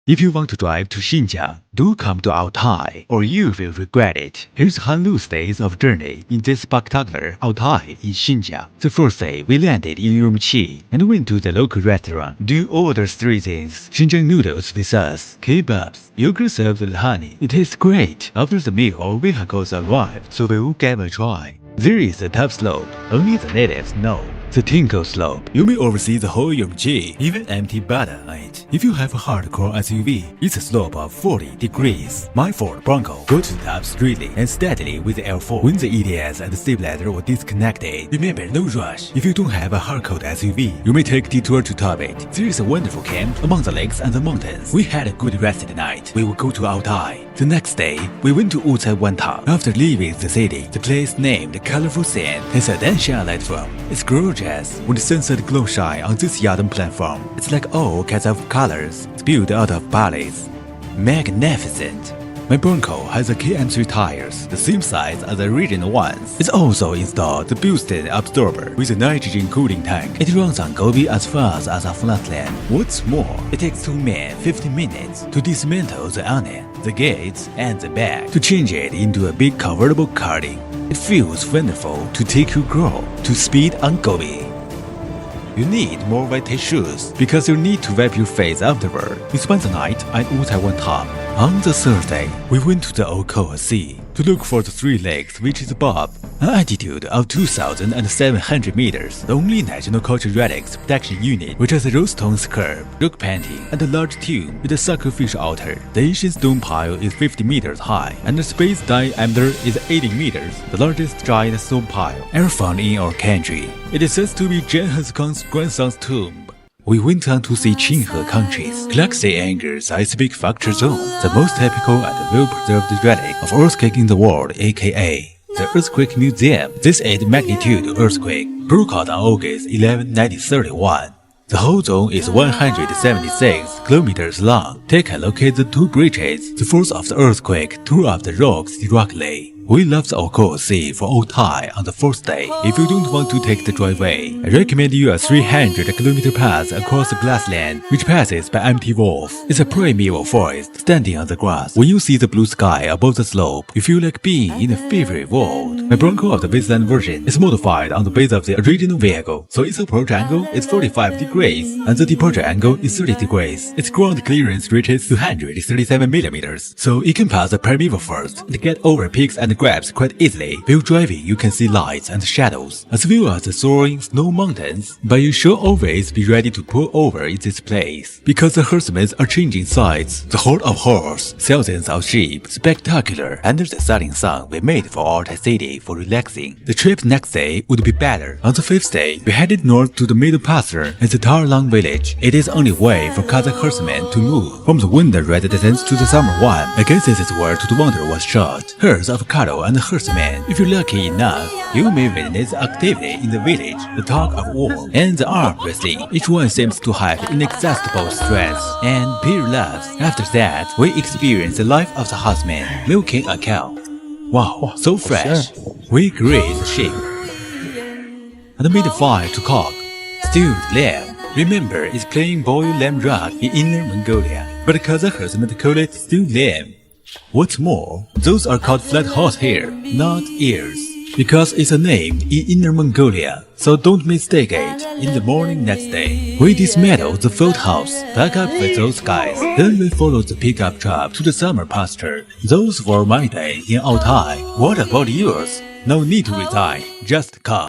If you want to drive to Xinjiang, do come to Altay, or you will regret it. Here's HanLu's days of journey in this spectacular Altay in Xinjiang. The first day, we landed in Urumqi and went to the local restaurant. Do order 3 things: Xinjiang noodles with us, kebabs, yogurt served with honey. It tastes great. After the meal, our vehicles arrived, so we'll give a try. There is a tough slope, only the natives know. The Tinkle Slope. You may oversee the whole Urumqi, even empty Bada on it. If you have a hardcore SUV, it's a slope of 40 degrees. My Ford Bronco go to the top straightly and steadily with the L4. When the EDS and the stabilizer were disconnected, remember, no rush. If you don't have a hardcore SUV, you may take detour to top it. There is a wonderful camp among the lakes and the mountains. We had a good rest at night. We will go to Altay. The next day, we went to Altay Wantang. After leaving the city, the place named Colorful Sand has a dancing light from. It's gorgeous. When the sunset glow shine on this Yadam platform, it's like all kinds of colors spewed out of bodies. Magnificent! My Bronco has a KM3 tires, the same size as the original ones. It's also installed the built-in absorber with a nitrogen cooling tank. It runs on Gobi as fast as a flatland. What's more, it takes 2 men 15 minutes to dismantle the onion, the gates, and the bag to change it into a big convertible karting. It feels wonderful to take your girl to speed on Gobi. You need more wet shoes because you need to wipe your face afterward. We spent the night at Altay Wantang. On the third day, we went to the Okoa Sea to look for the 3 lakes, which is above an altitude of 2,700 meters. The only National Cultural Relics Protection Unit, which has a rose-stone scarp, rock painting, and a large tomb with a sacrificial altar. The ancient stone pile is 50 meters high, and the space diameter is 80 meters, the largest giant stone pile ever found in our country. It is said to be Genghis Khan's grandson's tomb. We went on to see Qinghe countries. Galaxy Anchor Seismic Fracture Zone, the most typical and well-preserved relic of earthquake in the world, aka the Earthquake Museum. This 8-magnitude earthquake broke out on August 11, 1931. The whole zone is 176 kilometers long. Take a look at the 2 bridges. The force of the earthquake tore up the rocks directly. We left the Okoa Sea for Altay on the 4th day. If you don't want to take the driveway, I recommend you a 300-kilometer path across the grassland, which passes by empty wolf. It's a primeval forest standing on the grass. When you see the blue sky above the slope, you feel like being in a favorite world. My Bronco of the baseline version is modified on the base of the original vehicle, so its approach angle is 45 degrees and the departure angle is 30 degrees. Its ground clearance reaches 237 millimeters, so it can pass the primeval forest and get over peaks and grabs quite easily. While driving, you can see lights and shadows, as well as the soaring snow mountains, but you should always be ready to pull over in this place, because the herdsmen are changing sides. The herd of horse, thousands of sheep, spectacular, under the setting sun we made for Altay City for relaxing. The trip next day would be better. On the 5th day, we headed north to the middle pasture and the Tarlang village. It is the only way for Kazakh herdsmen to move from the winter residence to the summer one. I guess this is where to the winter was shot. Herds of cattle and herdsmen. If you're lucky enough, you may witness activity in the village, the talk of war, and the arm wrestling. Each one seems to have inexhaustible strength and pure loves. After that, we experience the life of the husband, milking a cow. Wow, so fresh. We grazed the sheep and made a fire to cook. Stewed lamb. Remember, it's plain boiled lamb rack in Inner Mongolia, but the Kazakh herdsmen call it stewed lamb. What's more, those are called flat horsehair, not ears, because it's a name in Inner Mongolia, so don't mistake it. In the morning next day, we dismantled the field house, back up with those guys. Then we followed the pickup truck to the summer pasture. Those were my days in Altay. What about yours? No need to resign, just come.